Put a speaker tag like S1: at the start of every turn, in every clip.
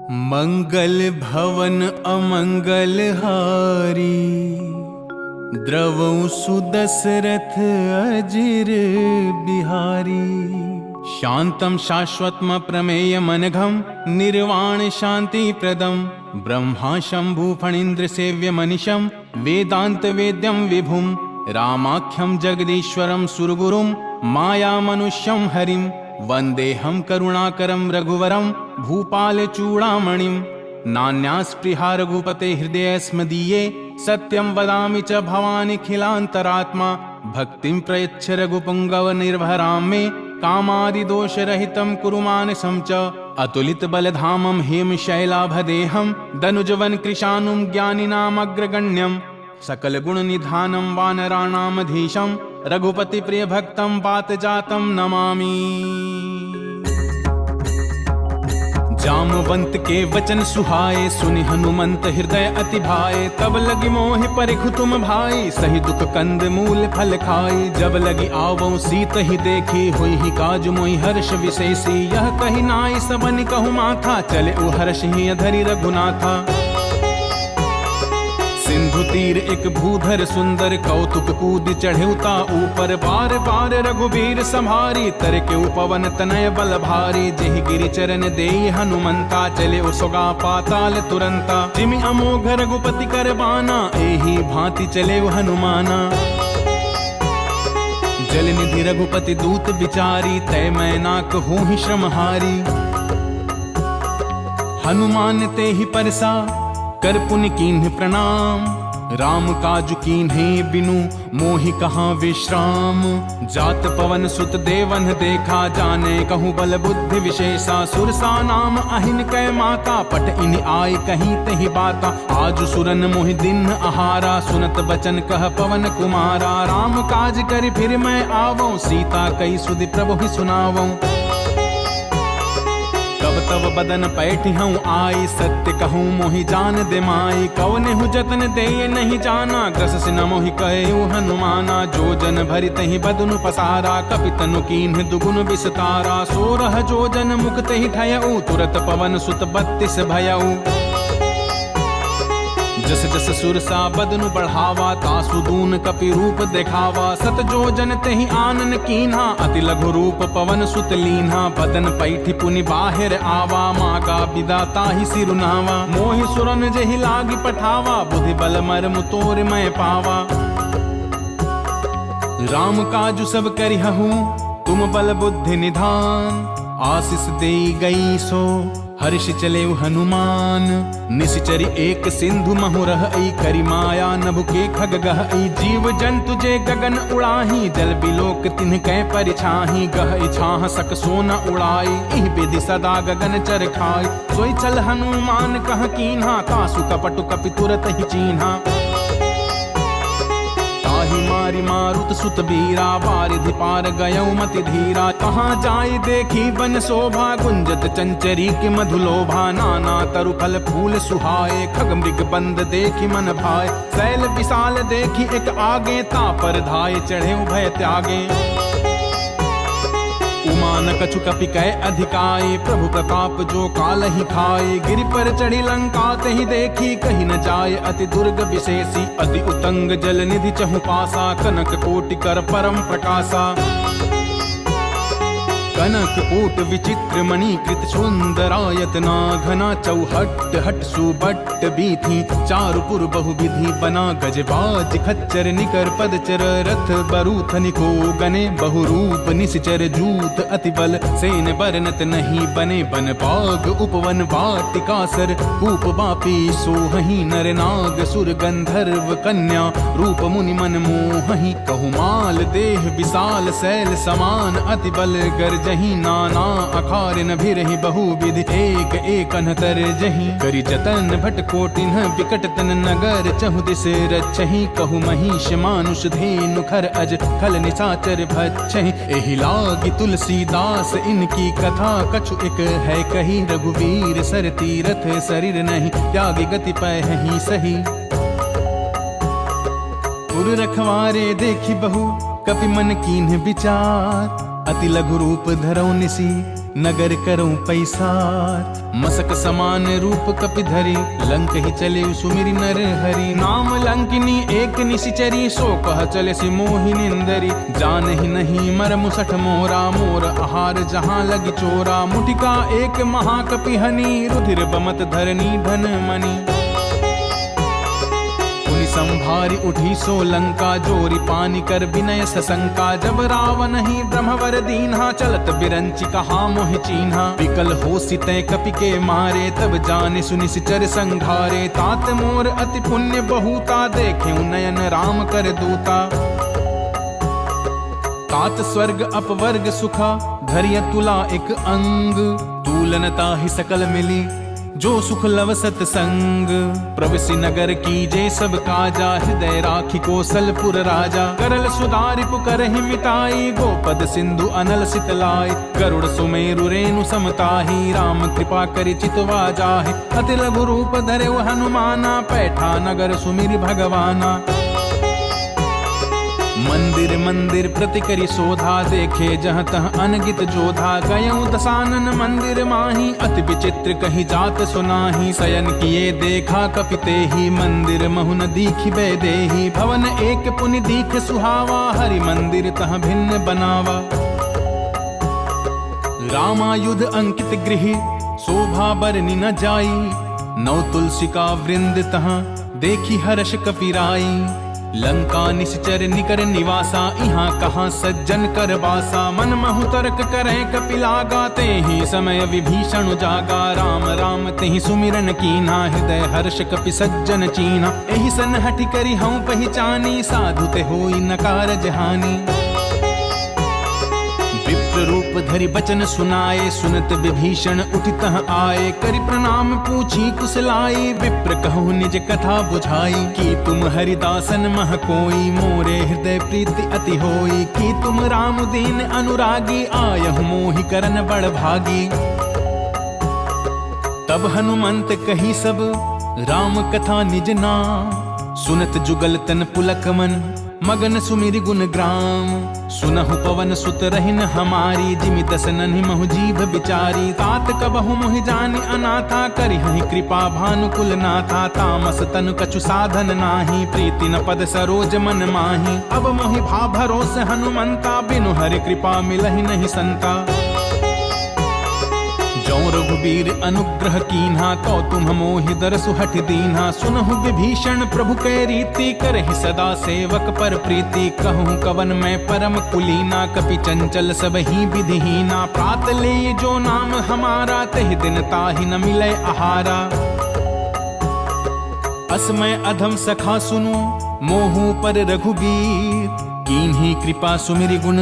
S1: मंगल भवन अमंगल हारी, द्रवौ सुदशरथ अजिर बिहारी। शांतं शाश्वतम प्रमेय मनघम, निर्वाण शांति प्रदम। ब्रह्मा शंभु फणीन्द्र सेव्य मनीषम, वेदांत वेद्यम विभुम। रामाख्यम जगदीश्वरम सुरगुरुम, माया मनुष्यम हरिम। वंदेहम करुणाकरम रघुवरम, भूपाल चूड़ामणिम। नान्यास्पृहा रघुपते हृदय स्मदीये, सत्यं वदामि च भवानिखिलान्तरात्मा। भक्तिं प्रयच्छ रघुपुंगव निर्भरां मे, कामादिदोषरहितं कुरु मानसं च। अतुलित बलधामं हेमशैलाभदेहं, दनुजवन कृशानुं ज्ञानिनामग्रगण्यं। सकल गुण निधानं वानराणामधीशं, रघुपति प्रिय भक्तं पातजातं नमामि। जामवंत के वचन सुहाए, सुनि हनुमंत हृदय अति भाए। तब लगी मोहि परिखु तुम भाई, सही दुख कंद मूल फल खाई। जब लगी आवऊं सीत ही देखी, हुई ही काज मोहि हर्ष विशेषी। यह कही नाई सबन कहु माथा, चले उ हर्ष ही अधरि रघुनाथा। सिंधु तीर एक भूधर सुंदर, कौतुक कूद चढ़ेउता ऊपर। बार बार रघुबीर संभारी, तर के उपवन तनय बल भारी। जेहि गिरि चरण देई हनुमंता, चले उसगा पाताल तुरंता। जिमि अमोघ रघुपति कर बाना, एही भांति चले हनुमाना। जल निधि रघुपति दूत विचारी, तय मैं ना कहूँ ही श्रमहारी। हनुमान ते ही परसा, कर पुनि कीन्ह प्रणाम। राम काज कीन्हे बिनु, मोहि कहाँ विश्राम। जात पवन सुत देवन देखा, जाने कहूँ बल बुद्धि विशेषा। सुरसा नाम अहिन कै माता, पट इन आय कहीं तही बाता। आज सुरन मोहि दिन आहारा, सुनत बचन कह पवन कुमारा। राम काज कर फिर मैं आवऊं, सीता कई सुधि प्रभु ही सुनावऊं। तब तब बदन पैठ हूँ आई, सत्य कहूँ मोहि जान दे माई। कौने हूँ जतन दे नहीं जाना, ग्रस से न मोहि कहे हनुमाना। जो जन भरि तहि बदनु पसारा, कपि तनु कीन्ह दुगुन विस्तारा। 16 जो जन मुख तहि ठयऊ, तुरत पवन सुत 32 भयऊ। जस जस सुरसा बदनु बढ़ावा, तासु दून कपि रूप देखावा। सत जो जन तेहि आनन कीन्हा, अति लघु रूप पवन सुत लीन्हा। बदन पैठि पुनि बाहिर आवा, मागा बिदा ताहि सिरुनावा। मोहि सुरन जेहि लागी पठावा, बुद्धि बल मर्म तोर मैं पावा। राम काजु सब करिहूँ, तुम बल बुद्धि निधान। आशीष देई गई सो, हर्ष चले हनुमान। निश्चरी एक सिंधु महुरह, करी माया नभु के खग गहई। जीव जंतु जे गगन उड़ाही, जल बिलोक तिन्ह कै परिछाही। गह इछाह सक सोना उड़ाई, इह विधि सदा गगन चर खाई। सोई चल हनुमान कह कीन्हा, तासु कपटु कपि तुरत ही चीन्हा। ताहि मारी मारुत सुत बीरा, बारिधि पार गयौ मति धीरा। कहाँ जाय देखी वन शोभा, गुंजत चंचरी के मधुलोभा। नाना तरु फल फूल सुहाए, खग मृग बंद देखी मन भाए। शैल विशाल देखी एक आगे, तापर धाय चढ़े भय त्यागे। उमान कछु कपि कै अधिकाई, प्रभु प्रताप जो काल ही खाए। गिरि पर चढ़ी लंका तहि देखी, कही न जाय अति दुर्ग विशेषी। अति उतंग जल निधि चहु पासा, कनक कोटि कर परम प्रकाशा। कनक कोट विचित्र मणि कृत, सुंदरायतना घना। चौहट हट सुबट बीथी, चारुपुर बहुविधि बना। गजबाज खच्चर निकर पदचर, रथ बरूथ निको गने। बहुरूप निश्चर जूत अति बल, सेन बरनत नहीं बने। बन बाग उपवन वाटिकासर, कूप बापी सोहहि। नर नाग सुर गंधर्व कन्या, रूप मुनि मन मोहहि। कहुमाल देह विशाल, शैल समान अति बल गर्ज। जही नाना अखार न भिरहि बहुविधि, एक एक अनहतर जही। करि जतन भट कोटिन्ह, विकट तन नगर चहु दिस रचहि। कहु महिष मानुष धेनु खर अज, खल निशाचर भक्षहि। एहि लागी तुलसीदास इनकी कथा, कछु एक है कही। रघुवीर सर तीरथ शरीर नहीं, त्यागी गति पयहि सही। पुर रखवारे देखी बहु, कपि मन कीन्ह विचार। अति लघु रूप धरौ निसी, नगर करूं पैसार। मसक समान रूप कपि धरी, लंक ही चले सुमिरि नर हरि। नाम लंकिनी एक निशिचरी, सो कह चले सि मोहि निंदरी। जान ही नहीं मर मुसठ मोरा, मोर आहार जहां लगी चोरा। मुठिका एक महाकपि हनी, रुधिर बमत धरनी धन मणि। संभारी उठी सो लंका, जोरी पानी कर विनय सशंका। जब रावण ही ब्रह्मवर दीन्हा, चलत बिरंची कहा मोहि चीन्हा। विकल हो सितै कपि के मारे, तब जाने सुनि सिचर संघारे। तात मोर अति पुण्य बहुता, देखे नयन राम कर दूता। तात स्वर्ग अपवर्ग सुखा, धरिय तुला एक अंग। तुलनता ही सकल मिली, जो सुख लव सतसंग। प्रविशि नगर कीजे सब काजा, हृदय राखी कौशलपुर राजा। करल सुधारि पुकरहि मिटाई, गोपद सिंधु अनल सितलाई। गरुड़ सुमेरु रेणु समताही, राम कृपा करि चितवा जाहि। अति लघु रूप धरे हनुमाना, पैठा नगर सुमिरि भगवाना। मंदिर मंदिर प्रति करी शोधा, देखे जहाँ तह अनगित जोधा। गयऊं दसानन मंदिर माही, अति विचित्र कही जात सुनाही। शयन किए देखा कपिते ही, मंदिर महु न दीखि बैदेही। भवन एक पुनि दीख सुहावा, हरि मंदिर तह भिन्न बनावा। रामायुध अंकित गृह, शोभा बरनि न जाई। नौ तुलसी का वृंद तह, देखी हर्ष कपिराई। लंका निश्चर निकर निवासा, यहाँ कहाँ सज्जन कर बासा। मन महु तर्क करें कपिलागा, ते ही समय विभीषण जागा। राम राम तेहि सुमिरन कीन्हा, हृदय हर्ष कपि सज्जन चीन्हा। एहि सन हठि करि हऊँ पहचानी, साधु ते होई न कारज हानि। विप्र रूप धरि बचन सुनाए, सुनत विभीषण उठि तह आए। करि प्रणाम पूछी कुशलाई, विप्र कहु निज कथा बुझाई। कि तुम हरिदासन मह कोई, मोरे हृदय प्रीति अति होई। कि तुम राम दीन अनुरागी, आयहु मोहि करन बड़ भागी। तब हनुमंत कही सब राम कथा निज नाम। सुनत जुगल तन पुलक मन, मगन सुमिरि गुण ग्राम। सुनहु पवन सुत रहिन हमारी, जिमि दसनहि महु जीभ बिचारी। तात कबहु मोहि जानि अनाथा, करिहहि कृपा भानुकुल नाथा। तामस तनु कछु साधन नाही, प्रीति न पद सरोज मन माही। अब मोहि भा भरोस हनुमंता, बिनु हरि कृपा मिलहि नहीं संता। जौ रघुबीर अनुग्रह कीन्हा, तो तुम मोहि दरसु हठि दीन्हा। सुनहु विभीषण प्रभु कै रीति, करहि सदा सेवक पर प्रीति। कहूँ कवन मैं परम कुलीना, कपि चंचल सब ही विधिहीना। प्रात ले जो नाम हमारा, तहि दिन ताहि न मिलै आहारा। असमय अधम सखा सुनु, मोहु पर रघुबीर। कीन्ही कृपा सुमिरि गुण,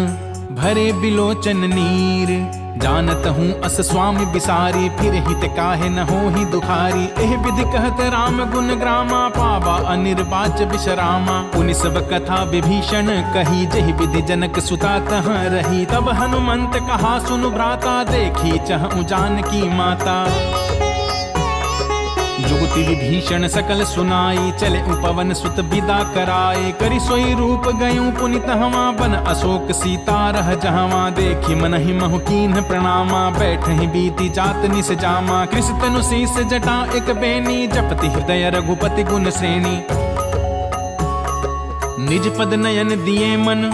S1: भरे बिलोचन नीर। जानत हूँ अस स्वामी बिसारी, फिर हित काहे न हो ही दुखारी। एह विधि कहत राम गुण ग्रामा, पावा अनिर्वाच विश्रामा। पुनि सब कथा विभीषण कही, जहि विधि जनक सुता तहाँ रही। तब हनुमंत कहा सुनु भ्राता, देखी चहु जानकी माता। जुगति विभीषण सकल सुनाई, चले उपवन सुत विदा कराए। करि सोई रूप गयूं पुनि तहवा, बन अशोक सीता रह जहवा। देखी मनहि महु कीन्ह प्रणामा, बैठहि बीती जात निस जामा। कृष तनु शीस जटा एक बेनी, जपति हृदय रघुपति गुण श्रेणी। निज पद नयन दिए मन,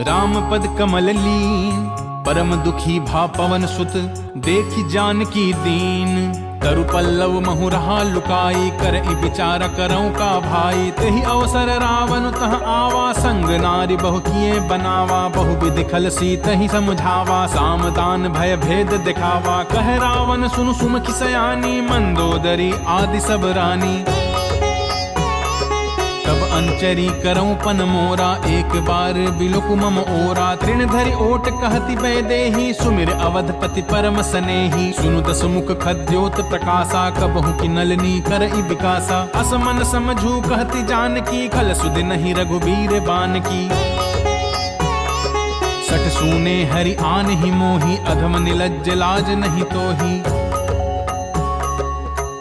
S1: राम पद कमल लीन। परम दुखी भा पवन सुत, देखी जानकी दीन। तरु पल्लव महु रहा लुकाई, कर विचार करऊं का भाई। तेहि अवसर रावण तह आवा, संग नारी बहु किए बनावा। बहु विधि खल सीत ही समझावा, सामदान भय भेद दिखावा। कह रावण सुनु सुमुखी सयानी, मंदोदरी आदि सब रानी। तब अंचरी करऊं पन मोरा, एक बार बिलुक मम ओरा। तृण धरि ओट कहति बैदेही, सुमिर अवधपति परम सनेही। सुनु दस मुख खद्योत प्रकाशा, कबहु की नलनी करई विकासा। असमन समझू कहति जानकी, खल सुधि नहीं रघुबीर बानकी। सठ सूने हरि आन ही मोही, अधम निलज्ज लाज नहीं तोही।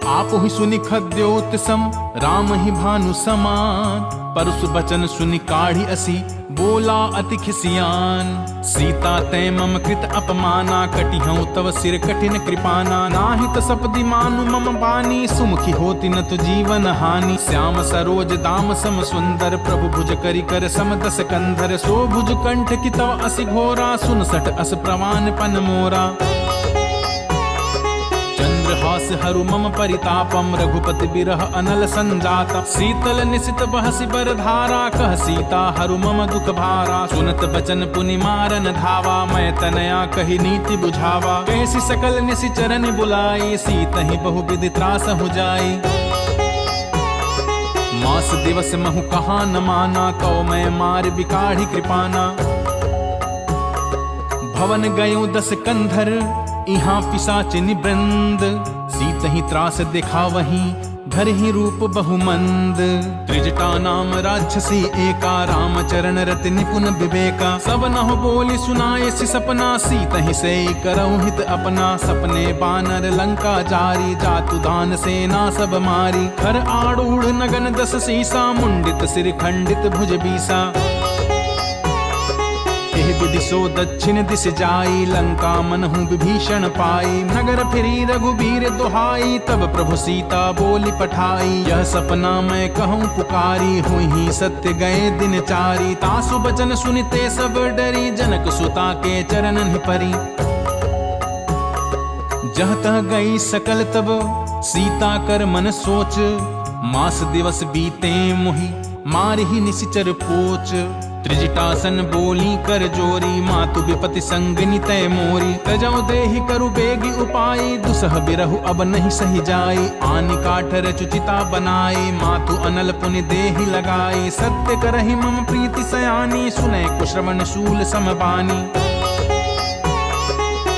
S1: आप ही सुनि खद्योत सम, राम ही भानु समान। परसु बचन सुनि काढ़ी असी, बोला अति खिसियान, सीता तै मम कृत अपमाना, कटिहऊँ तव सिर कठिन कृपाना, नाहित सपदि मानु मम बानी, सुमुखी होती न तो जीवन हानि। श्याम सरोज दाम सम सुंदर, प्रभु भुज करि कर सम दस कंधर, सो भुज कंठ की तव असि घोरा, सुन सठ अस प्रवान पन मोरा। चंद्रहास हरु मम परितापम, रघुपति बिरह अनल संजाता, शीतल निशित बहसि बर धारा, कह सीता हरु मम दुख भारा। सुनत बचन पुनि मारन धावा, मैं तनया कही नीति बुझावा, कैसी सकल निशि चरण बुलाई, सीतहि बहु विधि त्रास हो जाई। मास दिवस महु कहा न माना, कौ मैं मार बिकाढ़ी कृपाना। भवन गयो दस कंधर, इहाँ पिशाच निवृंद, सीतहि त्रास देखा वहीं, धर ही रूप बहुमंद। त्रिजटा नाम राक्षसी एका, रामचरण रति निपुण विवेका, सब नह बोली सुनाए सि सपना, सीतहि से करहु हित अपना। सपने बानर लंका जारी, जातु दान सेना सब मारी, खर आरूढ़ नगन दस सीसा, मुंडित सिर खंडित भुज बीसा। एह विधि सो दक्षिण दिश जाई, लंका मनहु विभीषण पाई, नगर फिरी रघुबीर दुहाई, तब प्रभु सीता बोली पठाई। यह सपना मैं कहूँ पुकारी, हुई सत्य गए दिन चारी, तासु बचन सुनते सब डरी, जनक सुता के चरणन परी। जह तह गई सकल तब सीता कर मन सोच, मास दिवस बीते मोहि मारहि निशिचर पोच। त्रिजटासन बोली कर जोरी, मातु विपति संगनि तय मोरी, तजौ देहि करु बेगी उपाई, दुसह बिरहु अब नहीं सही जाई। आनि काठर चुचिता बनाई, मातु अनल पुनि देहि लगाई, सत्य करहि मम प्रीति सयानी, सुनै कुश्रवण शूल समबानी।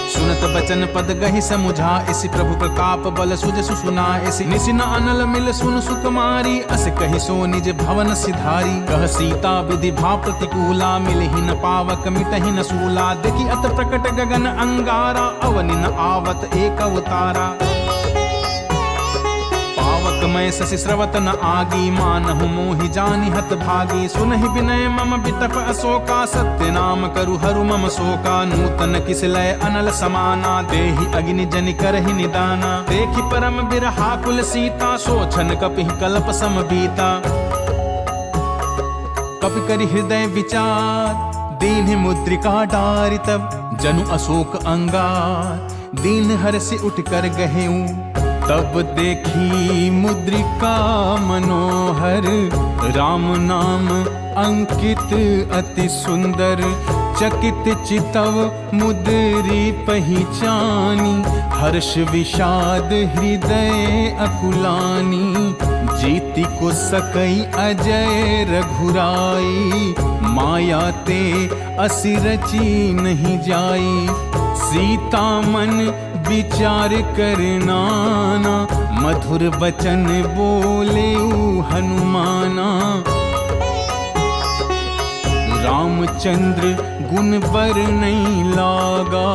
S1: सुनत बचन पद गहि समुझा, इसी प्रभु प्रताप बल सुज सुना, इसी निसिन अनल मिल सुन सुकुमारी, अस कहि सो निज भवन सिधारी। कह सीता विधि भा प्रतिकूला, मिलहि न पावक मिटहि न सूला, देखि अत प्रकट गगन अंगारा, अवनि न आवत एक अवतारा। मैं शशि स्रवत न आगी, मानहु मोहि जानि हत भागी, सुनहि विनय मम वितप अशोका, सत्य नाम करु हरु मम शोका। नूतन किस लय अनल समाना, देहि अग्नि जनि करहि निदाना, देखि परम बिरहाकुल सीता, सोचन कपिहि कल्प सम बीता। कपि करि हृदय विचार, दीन्हि मुद्रिका डारि, तब जनु अशोक अंगार, दीन हर्षि उठ कर गहेऊ। तब देखी मुद्रिका मनोहर, राम नाम अंकित अति सुंदर, चकित चितव मुद्री पहचानी, हर्ष विषाद हृदय अकुलानी, जीति को सकई अजय रघुराई, माया ते असि रची नहीं जाई। सीता मन विचार कर नाना, मधुर वचन बोले हनुमाना। रामचंद्र गुण बर नहीं लागा,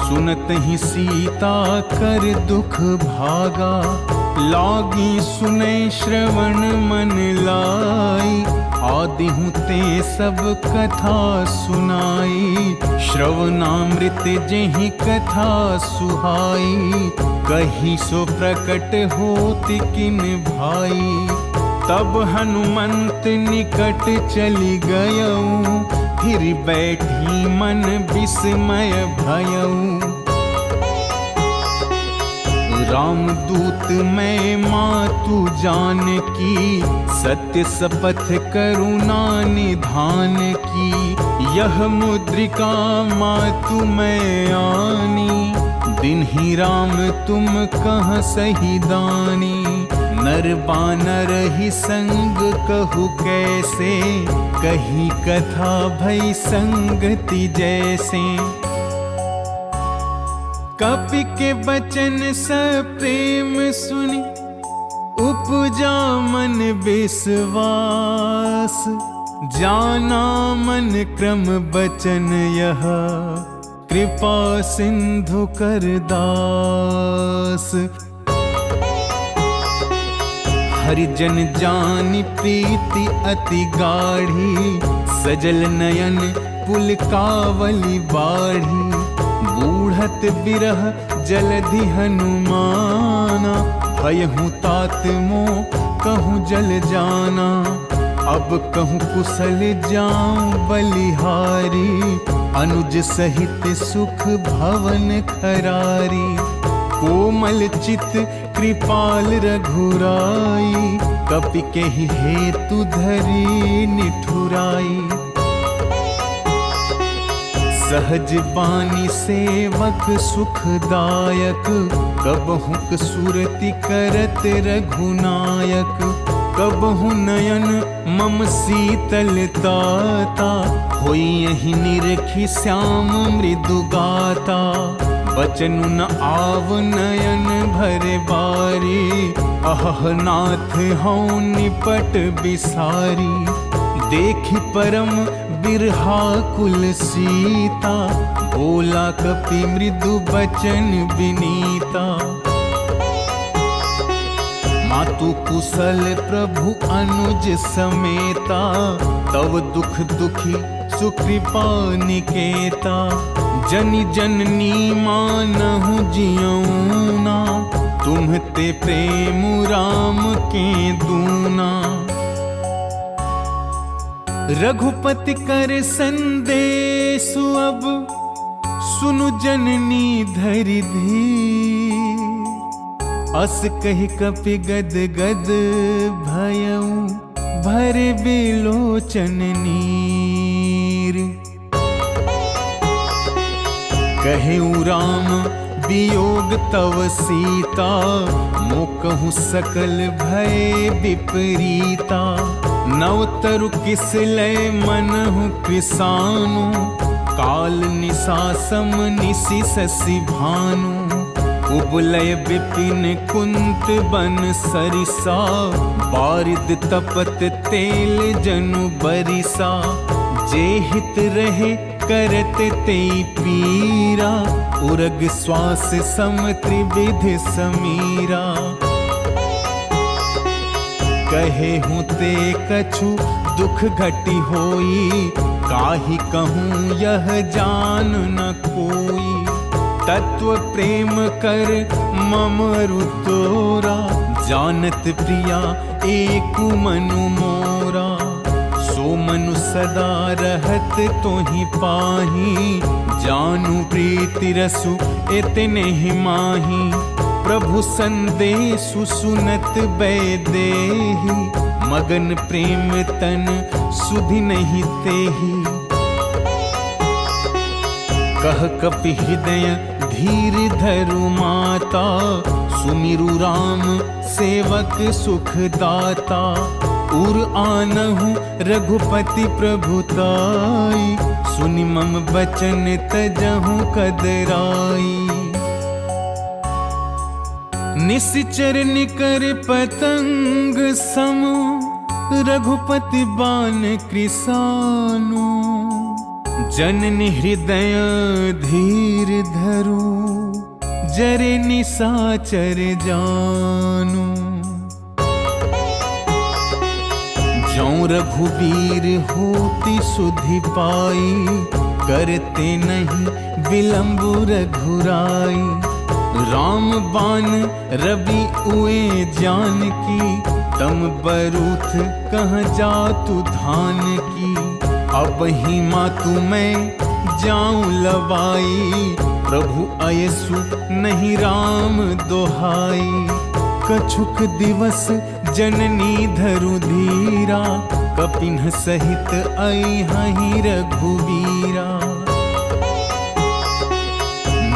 S1: सुनत ही सीता कर दुख भागा। लागी सुनै श्रवण मन लाई, आदिहु ते सब कथा सुनाई। श्रवणामृत जेहि कथा सुहाई, कही सो प्रकट होति किन भाई। तब हनुमंत निकट चली गयऊ, फिर बैठी मन विस्मय भयऊ। रामदूत मैं मातु जानकी, सत्य शपथ करुणा निधान की। यह मुद्रिका मातु मैं आनी, दिन ही राम तुम कहाँ सही दानी। नर बानर ही संग कहु कैसे, कही कथा भई संगति जैसे। कपि के बचन सप्रेम सुनि, उपजा मन विश्वास। जाना मन क्रम बचन यह, कृपा सिंधु कर दास। हरिजन जानि प्रीति अति गाढ़ी, सजल नयन पुलकावली बाढ़ी, बूढ़त बिरह जलधि हनुमाना, भयहु तात मो कहूँ जल जाना, अब कहूँ कुशल जाऊं बलिहारी, अनुज सहित सुख भवन खरारी, कोमल चित कृपाल रघुराई, कपि केहि हेतु धरी निठुराई, सहज बानी सेवक सुखदायक, कबहुक सुरति करत रघुनायक, कबहु नयन मम शीतलताता, होई यही निरखी श्याम मृदु गाता, बचनु न आव नयन भरे बारी, अह नाथ हूँ निपट बिसारी, देखी परम बिरहा कुल सीता, बोला कपि मृदु बचन विनीता, मातु कुशल प्रभु अनुज समेता, तव दुख दुखी सुकृपा निकेता, जनि जननी मानहु जियौना, तुम्हते प्रेम राम के दूना, रघुपति कर संदेश अब, सुनु जननी धरि धीर, अस कहि कपि गद गद भयउ, भरे बिलोचन नीर, कहु राम वियोग तव सीता, मोकहु सकल भय विपरीता, नवतरु किसलय मनहु कृसानु, काल निशासम निशि शशि भानु, उबलय विपिन कुंत बन सरिसा, बारिद तपत तेल जनु बरिसा, जे हित रहे करत ते पीरा, उरग श्वास सम त्रिविध समीरा, कहे हूँ ते कछु दुख घटी होई, काहि कहूँ यह जान न कोई, तत्व प्रेम कर मम रुतोरा, जानत प्रिया एक मनु मोरा, सो मनु सदा रहत तोहि पाही, जानू प्रीति रसु इतने ही माही, प्रभु संदेशु सुनत बैदेही, मगन प्रेम तन सुधि नहीं तेही, कह कपि हृदय धीर धरु माता, सुमिरु राम सेवक सुख दाता, उर आनहु रघुपति प्रभुताई, सुनि मम बचन तजहु कदराई, निश्चर निकर पतंग सम, रघुपति बान कृसानु, जननि हृदय धीर धरु, जरे निशाचर जानु, जौं रघुबीर होती सुधि पाई, करते नहीं विलंब रघुराई, राम बान रवि उए जानकी, तम बरूथ कहाँ जातु धान की, अब ही मातु मैं जाऊं लवाई, प्रभु अयसु नहीं राम दोहाई, कछुक दिवस जननी धरु धीरा, कपिन सहित आई हहीं रघुवीरा,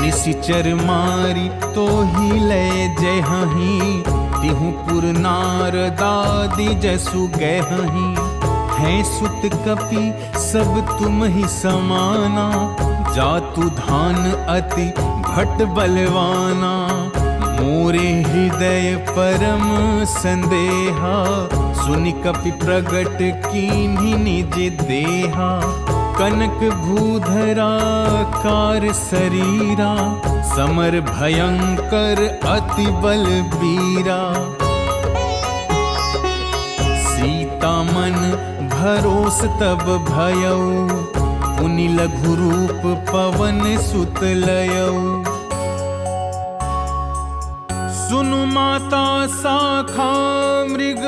S1: निशिचर मारी तो ही ले जय हहीं, तिहु पुर नारदादि जसु गहहीं, हैं सुत कपि सब तुम ही समाना, जातु धान अति भट बलवाना, मोरे हृदय परम संदेहा, सुनि कपि प्रगट कीन्ही निज देहा, कनक भूधरा कार शरीरा, समर भयंकर अति बलबीरा, सीता मन भरोस तब भयऊ, पुनि लघु रूप पवन सुत लयऊ। सुनु माता शाखा मृग,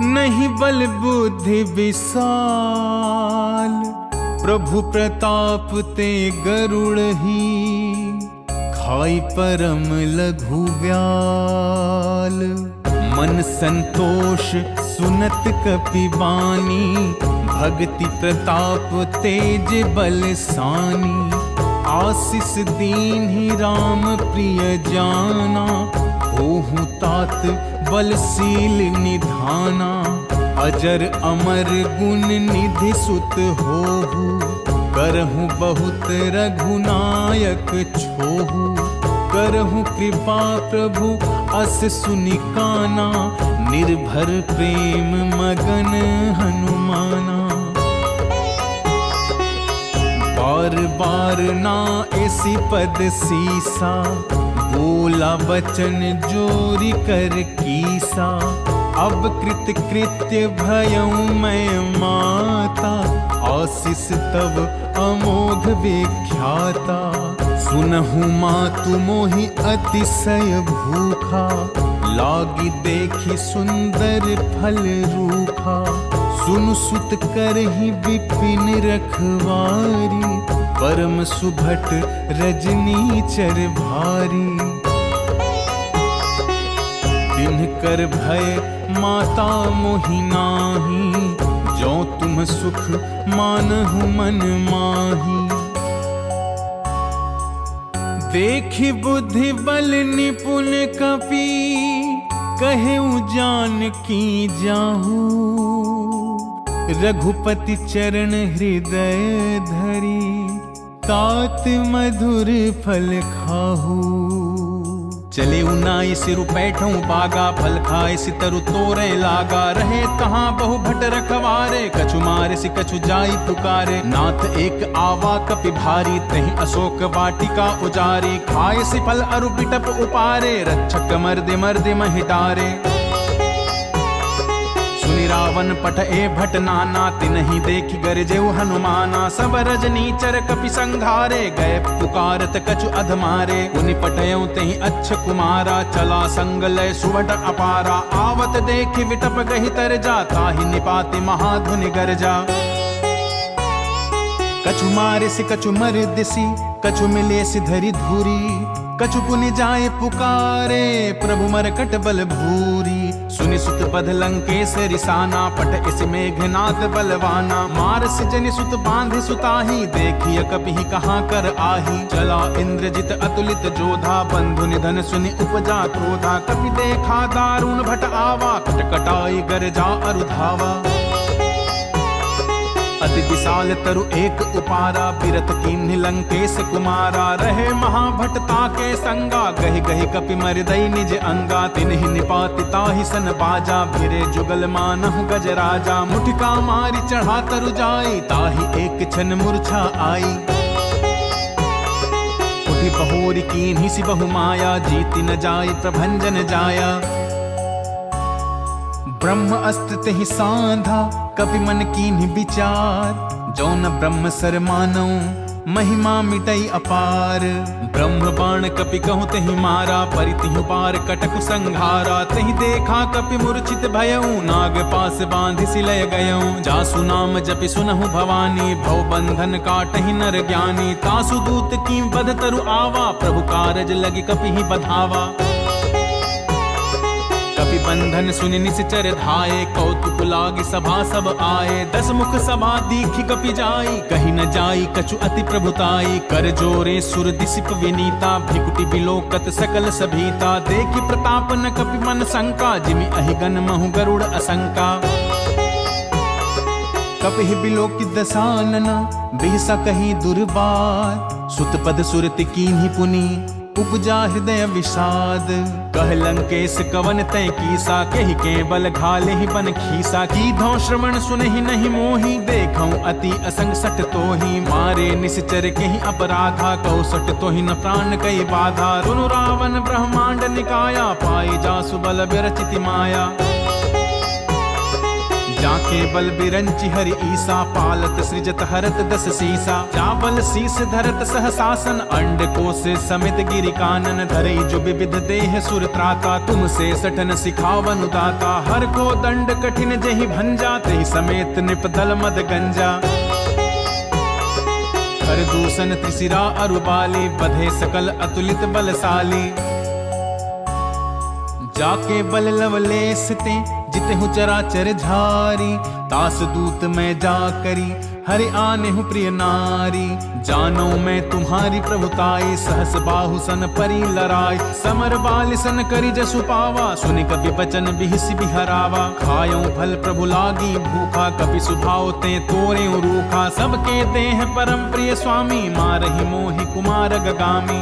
S1: नहीं बल बुद्धि विशाल। प्रभु प्रताप ते गरुड़ ही, खाई परम लघु व्याल। मन संतोष सुनत कपि बानी, भक्ति प्रताप तेज बल सानी। आशीष दीन ही राम प्रिय जाना, होहु तात बलशील निधाना। अजर अमर गुण निधि सुत होहु, करहु बहुत रघुनायक छोहु। करहु कृपा प्रभु अस सुनिकाना, निर्भर प्रेम मगन हनुमाना। बार बार ना ऐसी पद सीसा, बोला वचन जोरी कर कीसा। अब कृत कृत्य भयऊ मैं माता, आशीष तब अमोघ विख्याता। सुनहु मातु मोहि अतिशय भूखा, लागी देखी सुंदर फल रूखा। सुनु सुत करहि विपिन रखवारी, परम सुभट रजनी चर भारी। तिन्ह कर भय माता मोहि नाही, जो तुम सुख मानहु मन माही। देखि बुद्धि बल निपुण कपि, कहेउ जानकी जाहू। रघुपति चरण हृदय धरी, तात मधुर फल खाहू। चले उनाई सिरु पैठों बागा, फल खाए सितरु तोरे लागा। रहे तहाँ बहु भट रखवारे, कछु मारे सि कछु जाई पुकारे। नाथ एक आवा कपि भारी, तहि अशोक वाटिका उजारी। खाए सि फल अरु बिटप उपारे, रक्षक मर्दे मर्दे महि डारे। सुनि रावण पठ ए भट नाना, तिन्हि देखि गरजेउ हनुमाना। सब रजनीचर कपि संघारे, गए पुकारत कछु अधमारे। उनि पठयउ तेहि अच्छ कुमारा, चला संग लय सुवट अपारा। आवत देखि विटप गहि तरजा, ताहि निपाति महाधुनि गरजा। कछु मारे सि कछु मर दिसि, कछु मिले सि धरि धूरी। कछु पुनि जाए पुकारे, प्रभु मरकट बल भूरी। सुनि सुत बध लंकेश रिसाना, पट इस मेघनाद बलवाना। मार सिजनि सुत बांधि सुताही, देखिय कपिहि कहाँ कर आही। चला इंद्रजित अतुलित जोधा, बंधु निधन सुनि उपजा क्रोधा। कपि देखा दारुण भट आवा, कटकटाई गरजा अरु धावा। अति विशाल तरु एक उपारा, बिरत कीन्हि लंकेश कुमारा। रहे महाभटता के संगा, गहि गहि कपि मरदई निज अंगा। तिन्हि निपाति ताहि सन बाजा, भिरे जुगल मानहु गजराजा। मुठिका मारी चढ़ा तरु जाई, ताहि एक क्षण मूर्छा आई। उठि बहोरी कीन्हि सि बहु माया, जीति न जाई प्रभंजन जाया। ब्रह्म अस्त्र तेहि साधा, कपि मन कीन्हि विचार। जो न ब्रह्म सर मानौ, महिमा मिटई अपार। ब्रह्म बाण कपि कहु तेहि मारा, परितिहु पार कटकु संघारा। तेहि देखा कपि मूर्छित भयउ, नाग पास बांधि सिलय गयउ। जासु नाम जपि सुनहु भवानी, भव बंधन काटहि नर ज्ञानी। तासु दूत की बध तरु आवा, प्रभु कारज लगी कपिहि बधावा। कपि बंधन सुनि निश्चर धाये, कौतुक लागी सभा सब आए। 10 मुख सभा दीखि कपि जाई, कहि न जाई कछु अति प्रभुताई। कर जोरे सुर दिसिप विनीता, भिकुटि बिलोकत सकल सभीता। देखि प्रताप न कपि मन शंका, जिमि अहिगन महु गरुड़ असंका। कपिहि बिलोकि दसानना, बिहसा कहि दुर्बार। सुत पद सुरति कीन्हि पुनि, उपजा हृदय विषाद। कह लंकेश कवन तै कीसा, केहि के बल घाले ही बन खीसा। की धौ श्रवण सुनहि नहीं मोहि, देखौ अति असंग सट तोहि। मारे निश्चर केहि अपराधा, कौ सट तोहि न प्राण कई बाधा। सुनु रावण ब्रह्मांड निकाया, पाई जासु बल विरचिति माया। जाके बल बिरंचि हरि ईसा, पालत सृजत हरत 10 सीसा। चावल शीस धरत सहसासन, अंड को से समित गिरि कानन। धरे जो विविध देह सुर त्राता, तुमसे सठन सिखावन दाता। हर को दंड कठिन जहि भंजा, तेहि समेत निपदल मद गंजा। हर दूषण त्रिशिरा अरुबाली, बधे सकल अतुलित बलशाली। जाके बल लवलेस ते, जिते हूँ चराचर झारी। तास दूत मैं जा करी, हरि आने हूँ प्रिय नारी। जानो मैं तुम्हारी प्रभुताई, सहस बाहु सन परी लराई। समर बाल सन करी जसु पावा, सुनि कपि बचन बिहसि बिहरावा। खायो फल प्रभु लागी भूखा, कपि सुभाव ते तोरे रूखा। सबके देह परम प्रिय स्वामी, मारहि मोहि कुमार गगामी।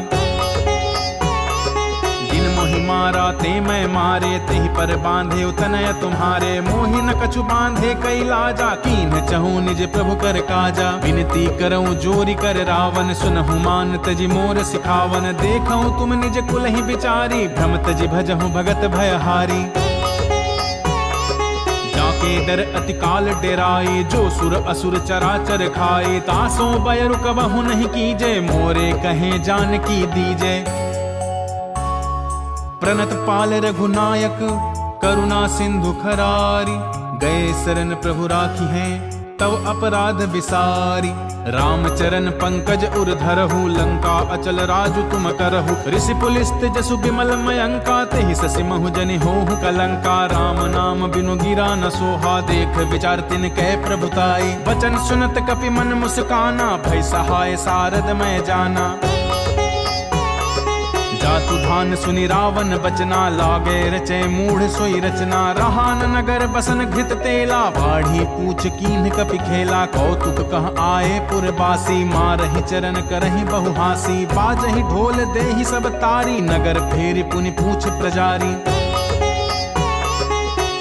S1: मोहि मारा ते मैं मारे, तेहि पर बांधे उतनय तुम्हारे। मोहि न कछु बांधे कई लाजा, कीन चहु निज प्रभु कर काजा। विनती करऊं जोरी कर रावण, सुनहु मान तजि मोर सिखावन। देखऊं तुम निज कुल ही बिचारी, भ्रम तजि भजहु भगत भयहारी। जाके डर अति काल डेराई, जो सुर असुर चराचर खाए। तासों बयरु कबहु नहीं कीजे, मोरे कहे जान की दीजे। प्रणत पाल रघुनायक, करुणा सिंधु खरारी। गए शरण प्रभु राखी हैं, तव अपराध विसारी। रामचरण पंकज उर धरहु, लंका अचल राजु तुम करहु। ऋषि पुलिस्त जसु बिमल मयंका, तेहि ससि महु जनि होहु कलंका। राम नाम बिनु गिरा न सोहा, देख विचार तिन कै प्रभुताई। वचन सुनत कपि मन मुस्काना, भय सहाय सारद मैं जाना। जातु धान सुनि रावण बचना, लागे रचे मूढ़ सोई रचना। रहा न नगर बसन घृत तेला, बाढ़ी पूछ कीन्ह कपि खेला। कौतुक कह आए पुरबासी, मारहि चरण करहि बहुहासी। बाजहि ढोल देहि सब तारी, नगर फेरि पुनि पूछ प्रजारी।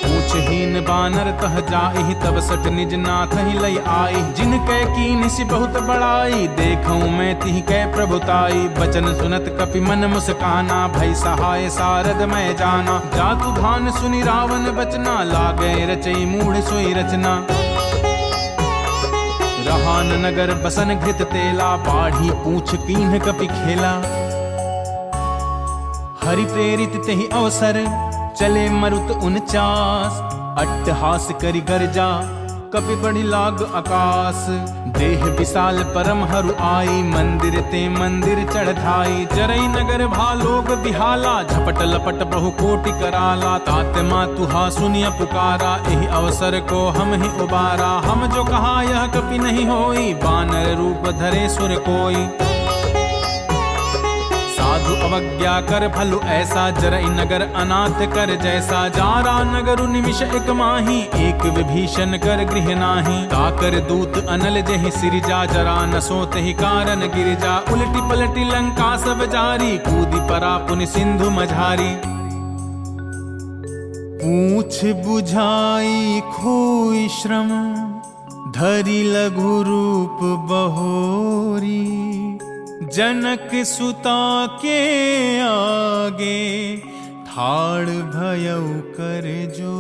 S1: पूछहीन बानर तह जाहि, तब सठ निज नाथ ही लई आई। जिनकै कीन्हि बहुत बड़ाई, देखऊं मैं तिहि कै प्रभुताई। बचन सुनत कपि मन मुस्काना, भय सहाय सारद मैं जाना। जातु धान सुनि रावण बचना, लागे रचई मूढ़ सोई रचना। रहा न नगर बसन घृत तेला, बाढ़ी पूछ कीन्ह कपि खेला। हरि प्रेरित तेहि अवसर, चले मरुत 49। अट्टहास करि गर्जा, कपि बढ़ि लाग आकाश। देह विशाल परम हरु आई, मंदिर ते मंदिर चढ़ाई। जरई नगर भालोग बिहाला, झपट लपट बहु कोटि कराला। तात मातुहा सुनिया पुकारा, एहि अवसर को हम ही उबारा। हम जो कहा यह कपि नहीं होई, बानर रूप धरे सुर कोई। साधु अवज्ञा कर भलु ऐसा, जरई नगर अनाथ कर जैसा। जारा नगर निमिष एक माही, एक विभीषण कर गृह नाही। ताकर दूत अनल जहि सिरजा, जरा न सोते ही कारण गिरजा। उलटी पलटी लंका सब जारी, कूदी परा पुनि सिंधु मझारी। पूछ बुझाई खोई श्रम, धरि लघु रूप बहोरी। जनक सुता के आगे, ठाड़ भयउ कर जो।